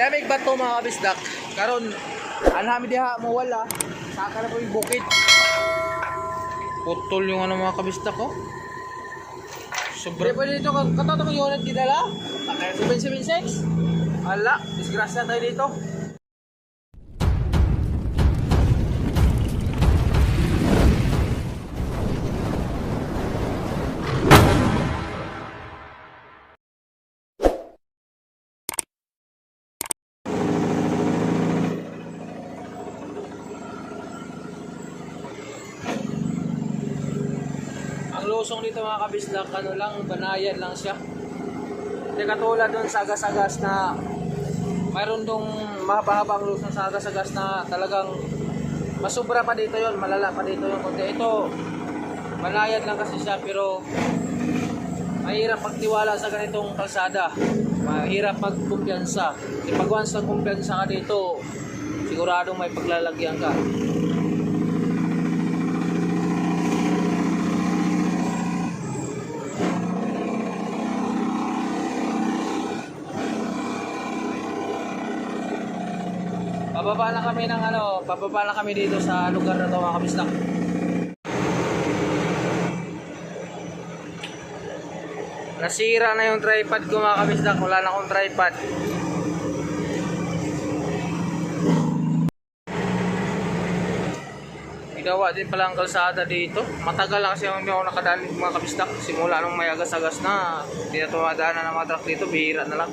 Damig ba ito mga kabisdak? Karon, anami diha mo wala. Saka na po yung bukid. Putol yung ano mga kabisdak ko. Sobrang... Hindi pwede dito, katoto ko yung unit dinala? 776? Ala, disgrasya tayo dito. Ang lusong dito mga kabisdak, ano lang, banayan lang siya. Hindi katulad dun sa agas-agas na mayroon dong mahaba-habang lusong sa agas-agas na talagang masubra pa dito yon, malala pa dito yung konti. Ito, banayan lang kasi siya pero mahirap pagtiwala sa ganitong kalsada. Mahirap magkumpiyansa. Kasi pag once na kumpiyansa ka dito, siguradong may paglalagyan ka. Pababa lang kami ng pababa lang kami dito sa lugar na to mga kabisdak. Nasira na yung tripod ko mga kabisdak, wala na akong tripod. Igawa din pala ang kalsada dito. Matagal lang kasi hindi ako nakadaan mga kabisdak. Simula nung may agas-agas na, hindi na tumadaan ng mga truck dito, bihira na lang.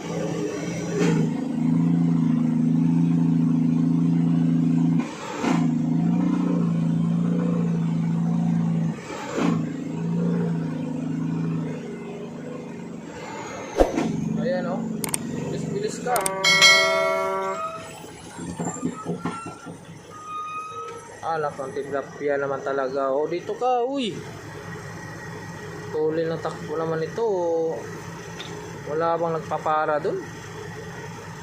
Ayan o, bilis ka. Alak ang tilapia naman talaga. O dito ka, uy. Tuloy ng takbo naman ito. Wala bang nagpapara dun?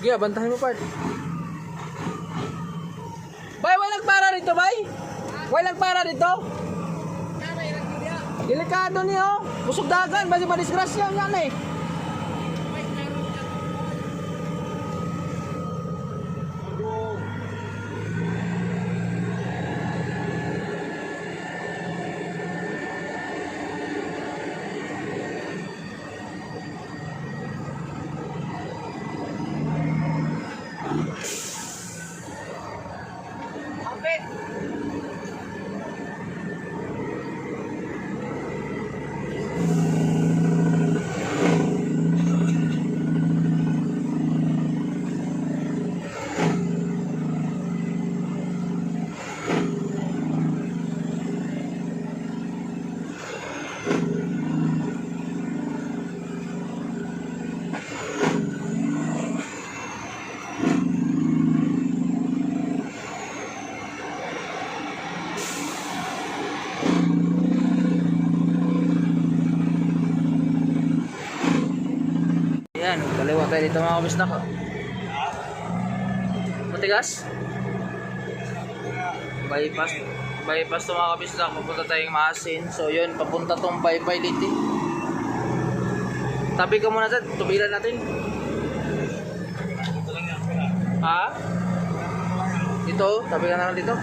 Giya, bantahin mo part. Bay, wala nagpara dito, bay? Wala nagpara dito? Delikado niyo. Busog dagan, basi madisgrasya yan eh. Yan, kaliwa tayo dito mga kabisdak. Matigas? Bypass to mga kabisdak, papunta tayong Maasin. So yun, papunta tong Baybay Liti. Tabi ka muna dyan, tubilan natin. Ha? Dito, tabi ka na lang dito.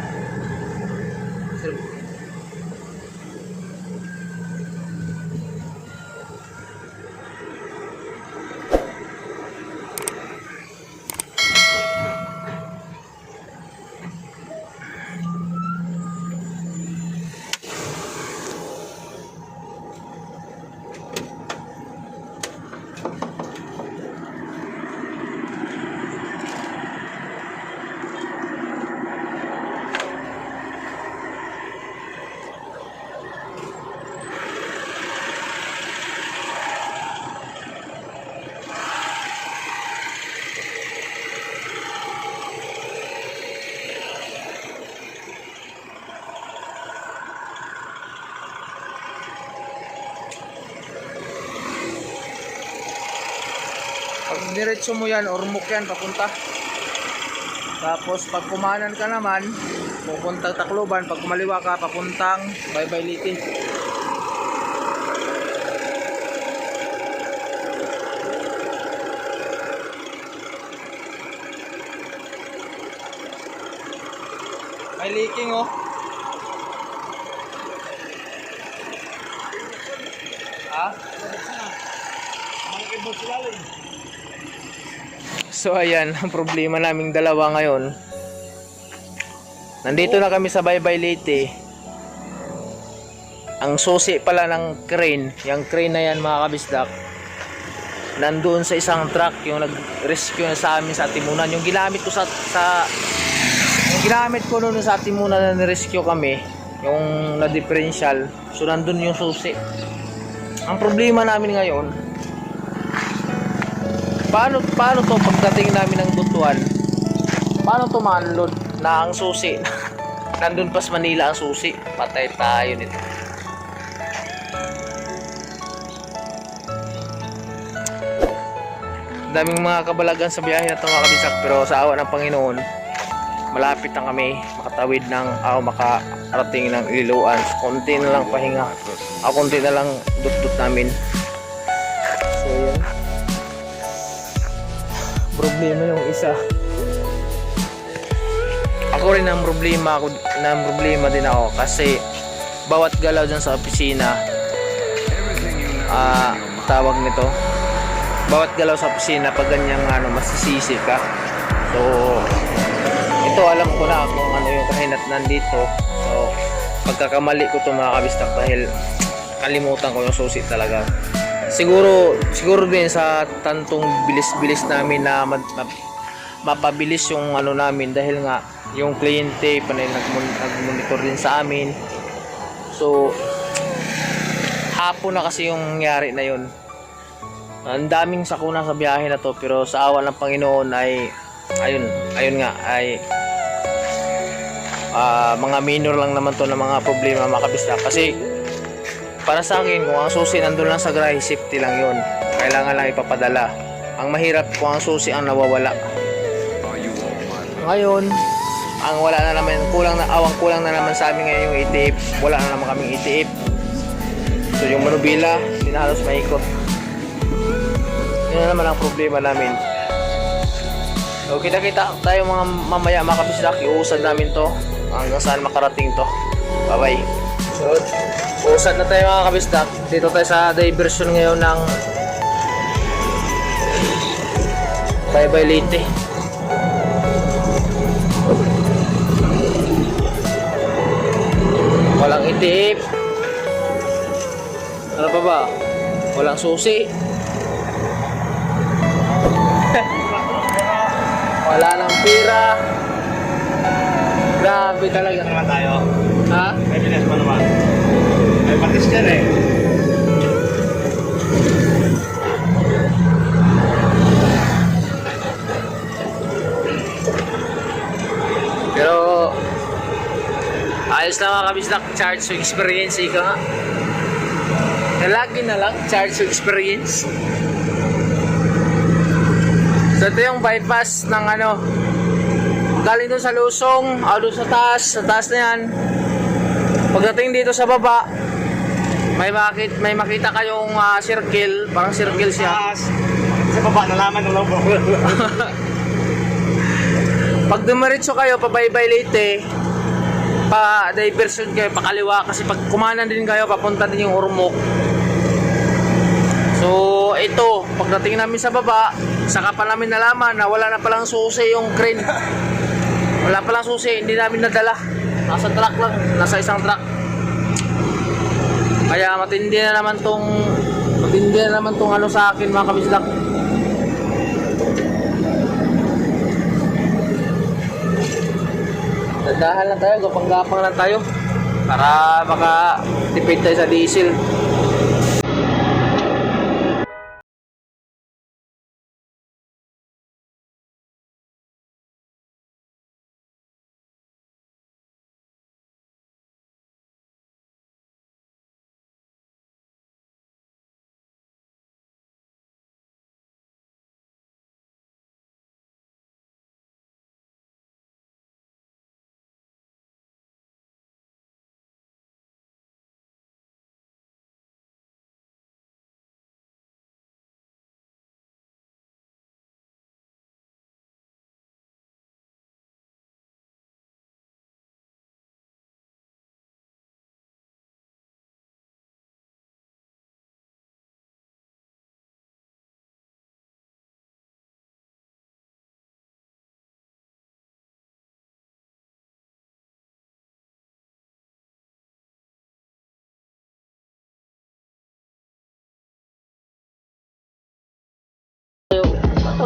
Pag diretso mo yan, Ormoc yan, papunta. Tapos pag kumanan ka naman, pupuntang Tacloban. Pag kumaliwa ka, papuntang Baybay Liti. may leaking oh. Ha? So ayan, ang problema naming dalawa ngayon. Nandito na kami sa Baybay Leyte. Ang susi pala ng crane, yung crane na yan mga kabisdak, nandoon sa isang truck yung nag-rescue na sa amin sa Timunan. Yung ginamit ko yung ginamit ko noon sa Timunan na ni-rescue kami, yung na differential. So nandun yung susi. Ang problema namin ngayon, paano to pagdating namin ng Butuan? Paano to ma-unload na ang susi? Nandun pa sa Manila ang susi. Patay tayo nito. Daming mga kabalagan sa biyahe na ito mga kabisak, pero sa awa ng Panginoon malapit na kami makatawid ng makarating ng Iloan. Konti na lang pahinga, konti na lang dut-dut namin. So yun, problema yung isa. Ako rin ang problema din ako kasi bawat galaw dyan sa opisina, tawag nito, bawat galaw sa opisina pag ganyang masisisi ka. So ito alam ko na kung ano yung kahinatnan dito. So pagkakamali ko ito mga kabistak dahil kalimutan ko yung susi talaga. Siguro din sa tantong bilis-bilis namin na mapabilis yung namin dahil nga yung kliyente panay nag-monitor din sa amin. So hapon na kasi yung nangyari na yun. Ang daming sakuna sa biyahe na to, pero sa awa ng Panginoon ay ayun nga ay mga minor lang naman to na mga problema mga kabisdak. Kasi para sa akin, kung ang susi nandun lang sa garahe, safety lang yun, kailangan lang ipapadala. Ang mahirap kung ang susi ang nawawala. Ngayon ang wala na naman, kulang na naman sa amin ngayon yung ETF. Wala na naman kaming ETF. So yung manubila hindi na halos maikot. Yun na naman ang problema namin. So kita-kita tayo mga mamaya mga kabisdak. Iusad namin to hanggang saan makarating to. Bye bye. So usad na tayo mga kabisdak. Dito tayo sa diversion ngayon ng Baybay Leyte. Walang itip. Ano pa ba? Walang susi. Wala nang pira. Grabe talaga. Naman tayo. Ha? May bilis pa naman. May patis yan eh. Pero ayos na mga kabisdak. Charge to experience. Ika nga. Lagi na lang. Charge to experience. So ito yung bypass ng galing doon sa Lusong, doon sa taas na yan. Pagdating dito sa baba, may makita kayong circle, parang circle siya. Sa baba, nalaman ng logo. Pag dumiretso kayo, pa Baybay Leyte, pa diversion kayo, pa kaliwa, kasi pag kumanan din kayo, papunta din yung Ormoc. So ito, pagdating namin sa baba, saka pa namin nalaman na wala na palang susi yung crane. Wala palang susi, hindi namin nadala. Nasa truck lang, nasa isang truck. Kaya matindi na naman tong sa akin mga kabisdak. Dadahan lang tayo, gapang-gapang lang tayo para makatipid tayo sa diesel.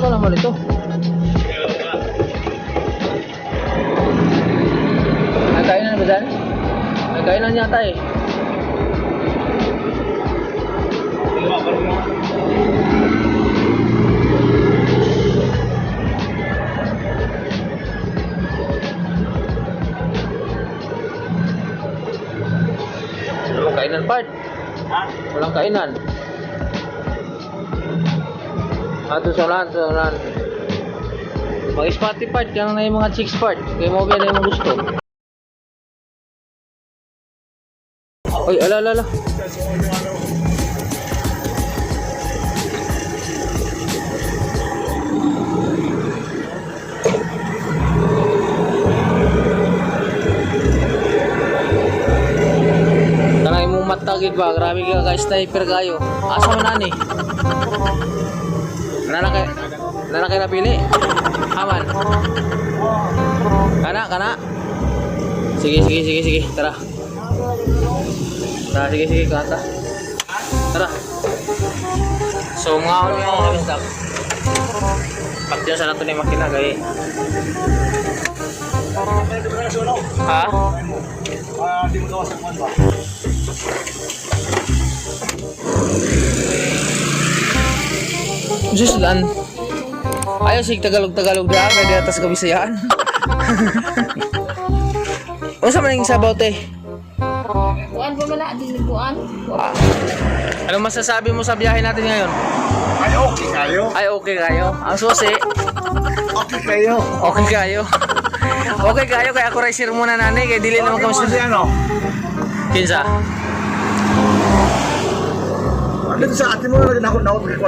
ka naman ito. Nagkainan ba dyan? Nagkainan yata eh. Walang kainan part. Ha? Walang kainan. Ato sa ulan. Mag-spotty part, kaya na yung mga chicks part. Kaya mo ba na yung gusto. Oy, ala. Tanay mong matagid ba? Grabe ka ka-sniper kayo. Asa mo nani? Nanakay na pili? Aman? Kana? Sige. Tara. Sige, kata. Tara. So, mga ulo yung mga stop. Pati yun sa nato na yung makina, gaya. Ha? Di mo gawa sa kwan ba? Diyos lan. Ayaw sig Tagalog na, kaya atas kabisayaan. O sa maning sabaw te? Kuan pa mala, di kuan. Anong masasabi mo sa biyahe natin ngayon? Ay, okay kayo. Ay, okay kayo. Ang susi, Okay kayo. okay kayo. Okay kayo, kaya ako riser muna nanay, kaya dili naman kami Kasi sa... ano? Kinsa? Ano sa atin mo na nakot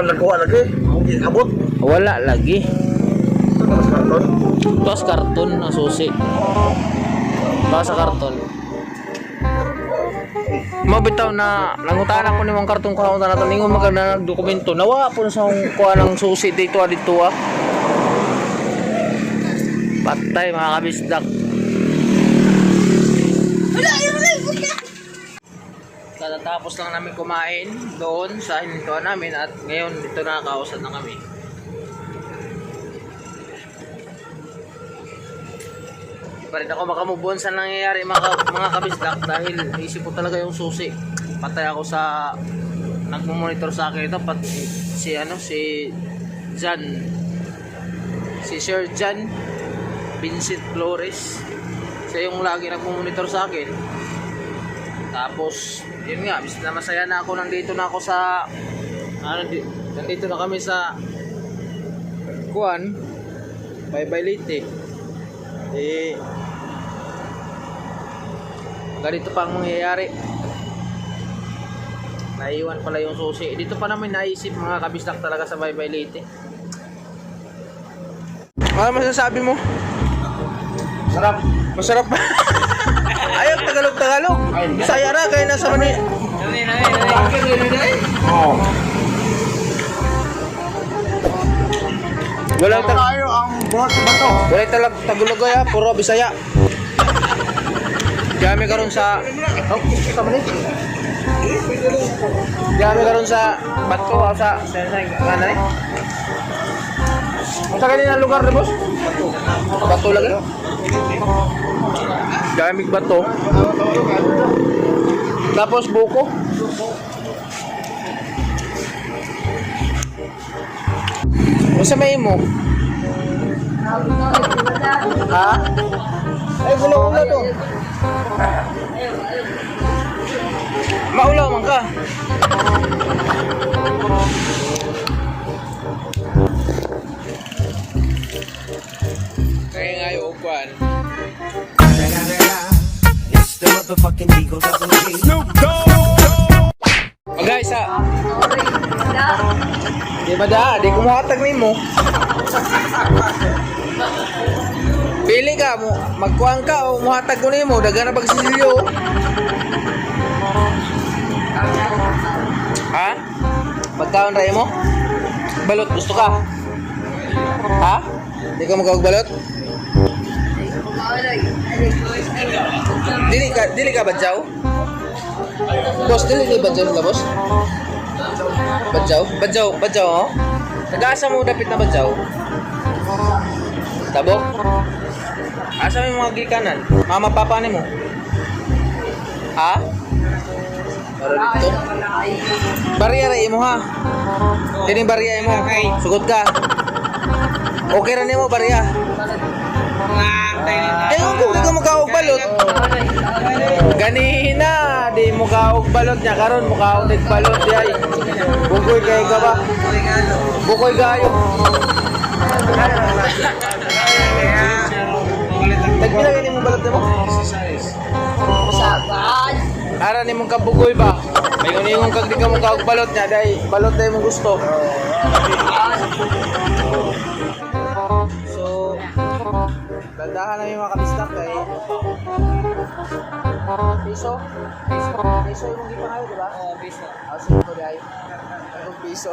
nagawa lagi? Okay, abot. Wala lagi. Ito na mas karton. Tuwas karton ang susi. Basta karton. Mabitaw na nangutan ako ni mong karton ko na natin ningon maganda nagdokumento. Nawa po sa kuha ng susi dito. Patay mga kabisdak. Katatapos lang namin kumain doon sa hinintuan namin at ngayon dito nakakausap na kami. Pa rin ako makamubon sa nangyayari mga kabisdak dahil naisip ko talaga yung susi. Patay ako sa nagmumonitor sa akin ito si Jan, si Sir Jan Vincent Flores. Siya yung lagi nagmumonitor sa akin. Tapos yun nga, bis na masaya na ako, nandito na ako sa nandito na kami sa Kuan Bye Leyte. Ganito pa ang mangyayari. Naiwan pala yung susi. Dito pa namin naisip mga kabisdak talaga sa Bye Leyte. Ano masasabi mo? Sarap. Masarap ba? Ayaw, Tagalog. Bisaya na, kaya nasa Manila. Oo. Walang Tayo ang buhat sa bato. Wala Tagalog ya, puro Bisaya. Dami karon sa Dami karon sa bato o sa ano ni? Sa kanina lugar ni boss? Bato lagi. Dami bato. Tapos buko. Masa may mo? Ha? Ay, gulaw na to. Maulaw man ka. Kaya nga yung upuan. It's the motherfucking Eagle Double G. Oh guys ha. Di ba da? Di ko muhatag na mo. Pili ka mo. Magkuhan ka o muhatag ko na mo. Daga na pagsisilyo. Ha? Magkaon rin mo? Balot gusto ka? Ha? Di ka magkawagbalot? Dili ka badyaw? Boss, dili badyaw nila boss? Badyaw oh? Taga-asa mo dapit na badyaw? Tabok? Asa mo yung mga gikanan? Mama, papa ni mo? Ha? Para dito? Barya rin mo ha? Dining barya mo? Sugot ka? Okay rin mo barya? Eh, kung di ka makaog balot. Ganina, di mo kaog balot niya. Karon mo kaog balot di ay. Bukoy kayo ka ba? Bukoy kayo. Nagpilagay ni mo balot mo? Saban. Ara ni mong kabugoy ba? May uningong kag di ka mong kaog balot niya. Dahil balot na yung gusto. So, dandahan na yung mga kabistak kay piso? Piso yung hindi pa kayo, di ba? Oo, piso. Sige ko di ay. Ang piso.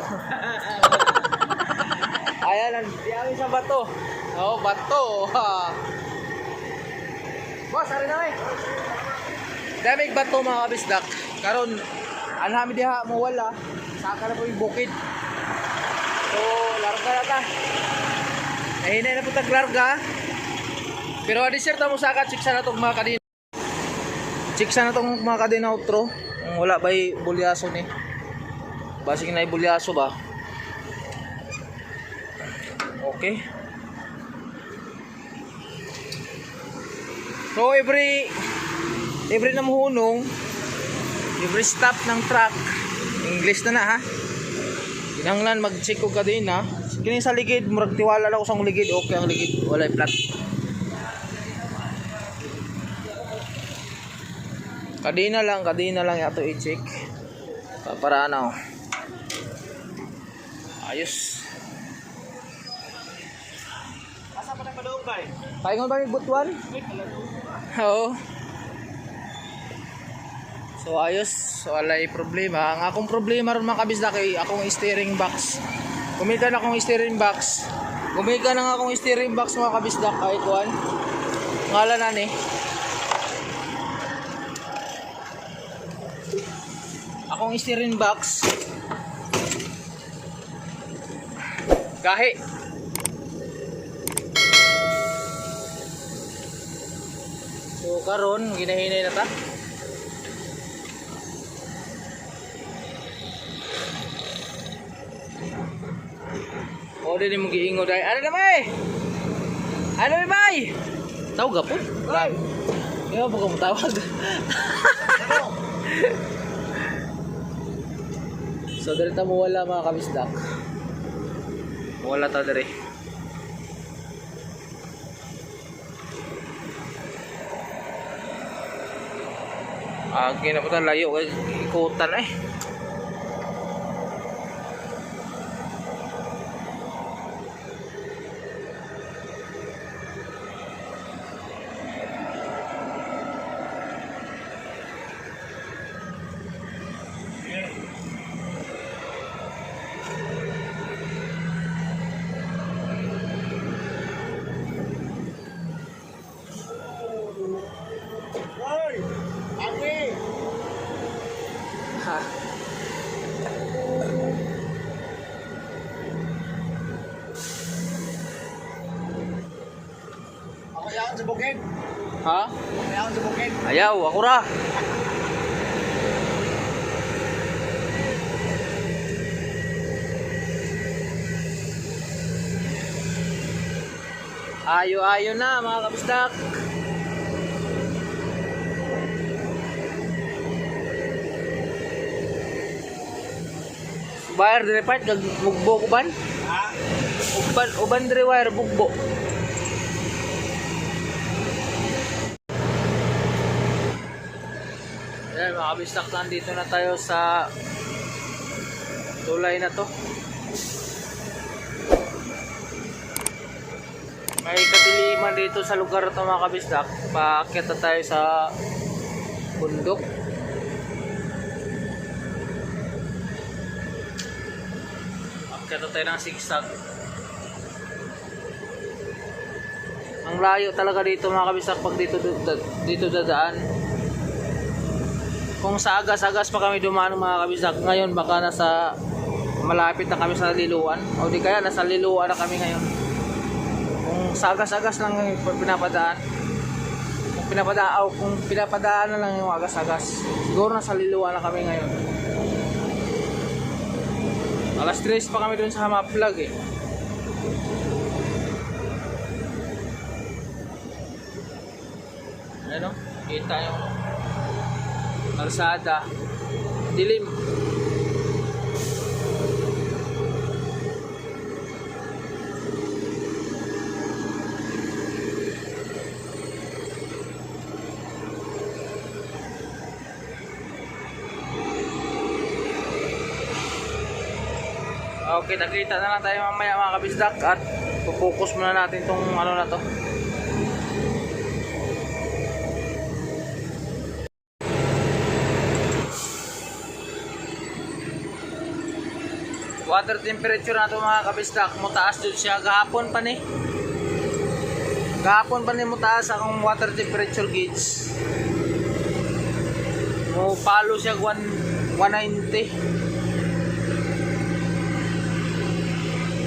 Ayan, di amin sa bato. Oo, bato. Boss, ari na eh. Daming bato mga kabisdak. Karon, anhami diha mo wala. Saka na po yung bukid. So, larga na ta. Hinay na po taglarga. Pero adisir ta mo saka chiksa na tong mga kadina. Chiksa na tong mga kadina outro. Kung wala ba'y bulyaso ni. Basig na bulyaso ba? Okay. So every namuhunong, every stop ng truck, English na ha. Kinanglan mag-check ko kadina. Kini sa ligid, murag tiwala lang ko sa ligid, okay ang ligid, walay flat. Kadina lang yato i-check. Para ano. Ayos. Asa pa nang padung bay? Paingon ba yung butuan? Oo. So ayos, walay problema. Ang akong problema ron mga kabisdak kay akong steering box. Gumika na akong steering box. Gumika na akong steering box mga kabisdak kahit kuan. Ngalan na ni. Akong steering box. Gahi. So karon ginahinay na ta. O din mo giingo dai. Ano na bay? Ano na bay? Tawag po. Bay. Yo po ko tawag. So dito mo wala mga kabisdak. Wala ta dire. Agin na po ta layo kay ikutan eh. Ha. Ako yaon sa bukid. Ha? Ako yaon sa bukid. Ayaw, ako ra. Ayo na mga kabisdak. Bayar dire part kag bugbo ko ban? Ha? Uban dire wire bugbo. Ayan mga kabisdak, nandito na tayo sa tulay na to. May kadiliman dito sa lugar to mga kabisdak. Paakyat na tayo sa bundok. Akyat na tayo ng sigsag. Ang layo talaga dito mga kabisdak pag dito dadaan. Kung sa agas-agas pa kami dumaan mga kabisdak, ngayon baka nasa malapit na kami sa liluan. O di kaya nasa liluan na kami ngayon. Kung sagas-agas lang yung pinapadaan. Kung pinapadaan na lang yung agas-agas. Siguro nasa liluan na kami ngayon. Alas 3 pa kami dun sa Hamaplag eh. Ano? Kita yung kalsada. Dilim. Okay, nakita na lang tayo mamaya mga kabisdak at pupokus muna natin tong ano na to. Water temperature na to mga kabisdak, mutaas dun siya gahapon pa ni. Gahapon pa ni mutaas akong water temperature gauge. Mo palo siya 190.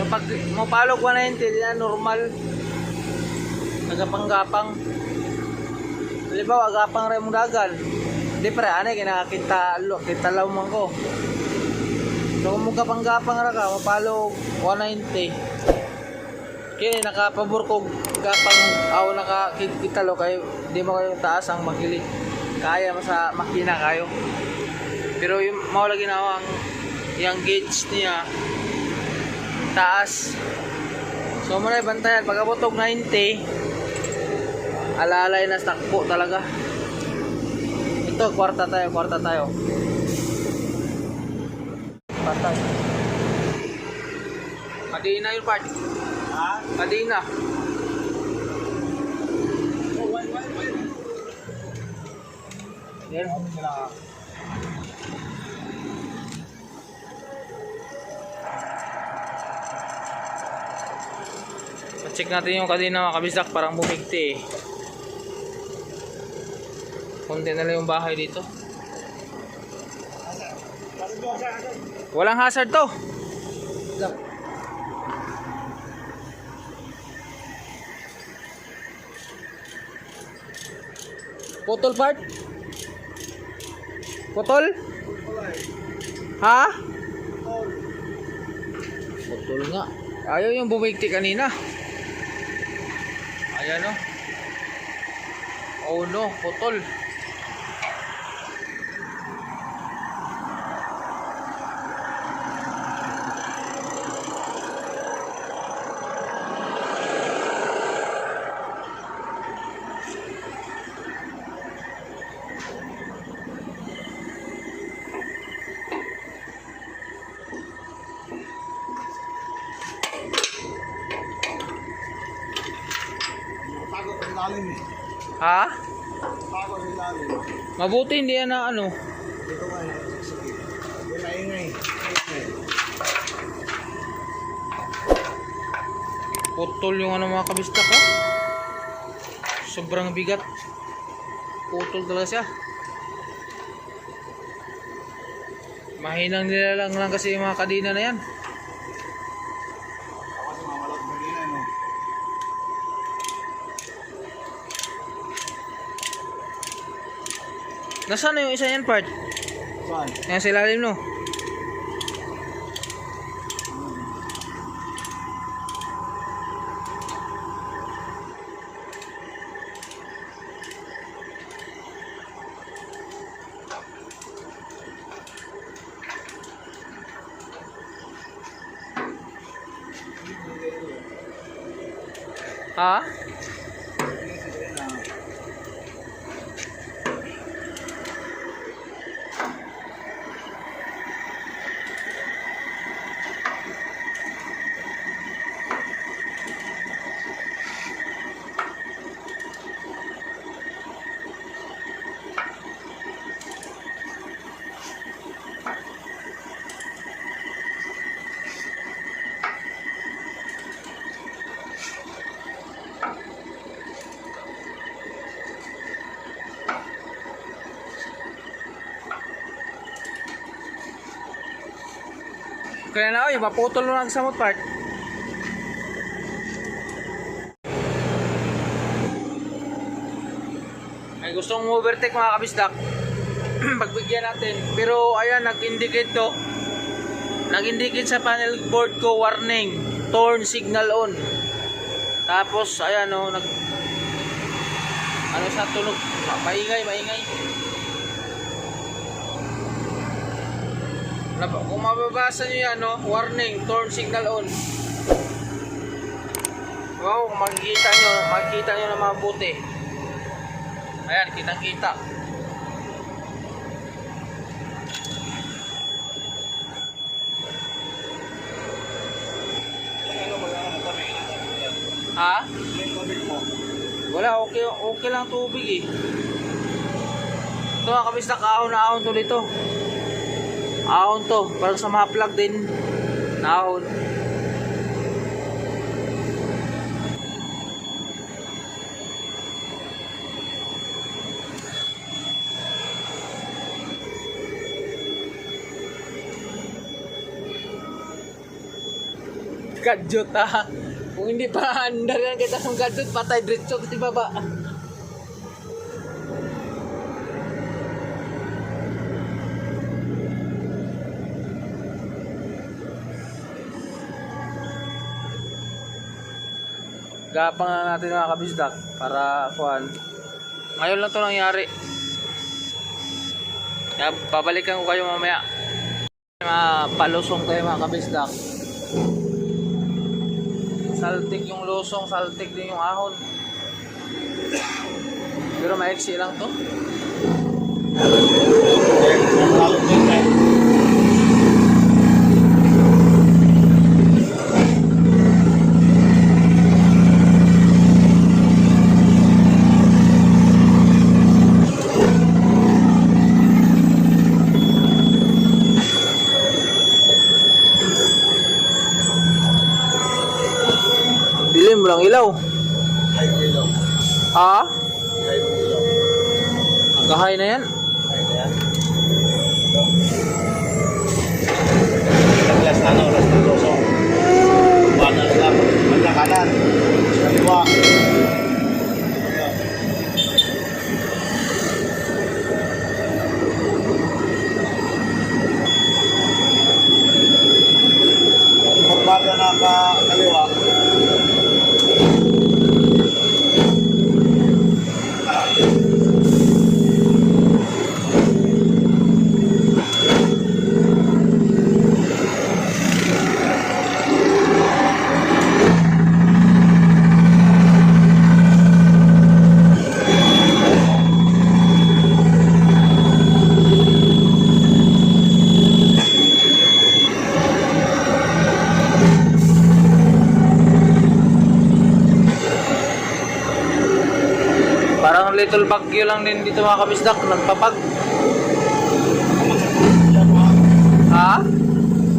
Pag mapalog 190, di na normal. Nagapang-gapang. Halimbawa, gapang rin mong dagan. Hindi pre, ano kinakita law man ko. So kung gapang-gapang ra ka, mapalog 190. Kini nakapabor ko gapang nakakita lo kayo. Hindi mo kayo taas ang magili. Kaya mo sa makina kayo. Pero yung mawala ginawa yung gauge niya taas. So muna bantayan pag abotog 90 alalay na takbo talaga. Ito kwarta tayo patay. Kadina yung part. Ha? Kadina. Yan sila. Check natin yung kadina mga kabisdak, parang bumigti eh. Kunti na lang yung bahay dito. Walang hazard to. Putol part? Putol? Ha? Putol nga. Ayaw yung bumigti kanina. Ayan o. Oh no, putol. Ha? Mabuti hindi yan na ano. Dito nga eh. Sige. Yan na ingay. Putol yung ano mga kabistak ko. Sobrang bigat. Putol talaga siya. Mahinang nilalang lang kasi yung mga kadina na yan. Kasi mamalot mo din ano. Nasaan na yung isa yan part? Saan? Yan sa ilalim no. Ha? Kaya na, oy, maputol mo lang sa samot part. Ay, gustong overtake mga kabisdak. Pagbigyan natin. Pero, ayan, nag-indicate to. Nag-indicate sa panel board ko, warning. Turn signal on. Tapos, ayan, oh, ano sa tunog. Maingay. Kung mababasa nyo yan, no? Warning, turn signal on. Wow, kung makikita nyo na mabuti. Ayan, kitang-kita. Ha? Wala, okay lang tubig eh. Ito nga kabis na ahon to dito. Ahon to, parang sa mga plug din. Ahon. Gadget ha. Kung hindi pa andar yan kita ng gadget, patay diretso sa baba. Gapang na natin mga kabisdak para kuhan. Ngayon lang to nangyari. Kaya babalikan ko kayo mamaya. Mga palusong tayo mga kabisdak. Saltik yung lusong, saltik din yung ahon. Pero maiksi lang to. Dilim lang ilaw. Ay, ilaw. Ha? Ay, ilaw. Kahay na yan. Ay, yan. Last na loso. Bana lang. Banda kanan. Kaliwa. Banda na kaliwa. Parang little bagyo lang din dito mga kabisdak. Nagpapag. Ha?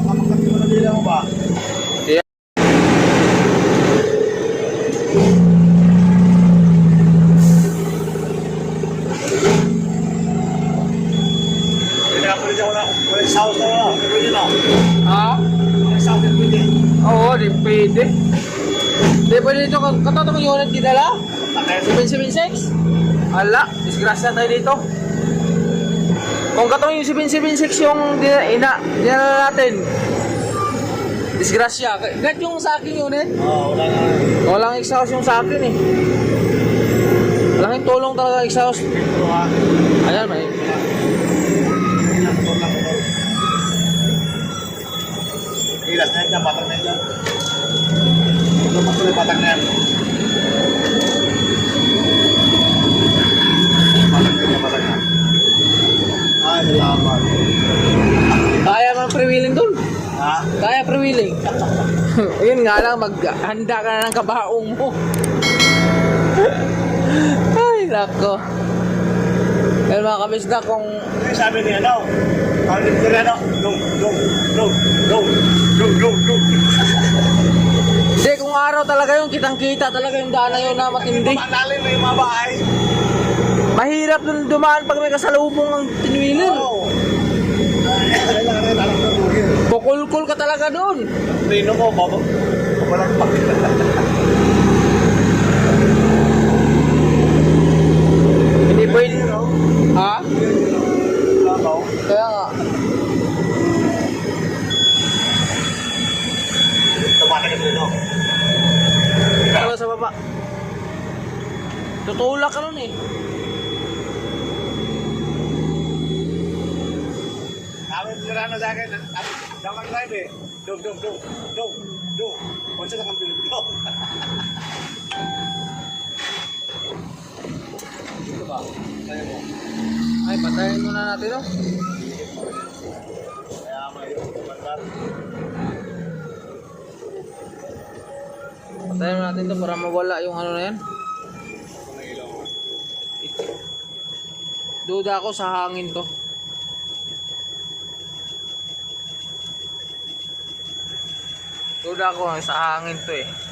Manila mo ba? Yeah. Wala sauce na wala. Pwede na. Ha? Wala sauce na pwede. Oo, di pwede. Di pwede dito. Katoto mo unit dinala? 776? Ala, disgrasya tayo dito. Kung katong yung 776 yung dinala natin, disgrasya. Kahit yung sa akin unit, Wala na. walang exhaust yung sa akin eh. Walang tulong talaga exhaust. Ito ha. Ayan, may. Ilas na yan, patag na yan. Ito patuloy patag na yan. Patag na. Ay, salamat. Kaya man pre-wheeling dun. Ha? Kaya pre-wheeling. Ayun nga lang, maghanda ka na ng kabaong mo. Ay, nako. Pero mga kabisda, kung Ano sabi niya daw? Ano din ko rin ano? No. hindi, kung araw talaga yun, kitang-kita talaga yung daan na yun na matindi. Malalim na yung mga bahay. Mahirap dun dumaan pag may kasalubong ang tinwiler. Oo. Kailangan rin alam na bugil. Buko Makulkul ka talaga doon. Pino mo, walang pakita. Hindi pwede. Ha? Labaw. Kaya nga. Tumatagal din ako. Ano sa baba? Tutulak ka nun eh. Kami sira na sa akin. Dapat drive eh. Dog. Kung siya sa kampilog dog. Dito ba? Kaya mo. Ay, patayin muna natin oh. Kaya may bandar. Patayin muna natin to para mawala yung ano na yan. Kung may ilaw mo. Duda ako sa hangin to. Duda ako sa hangin to eh.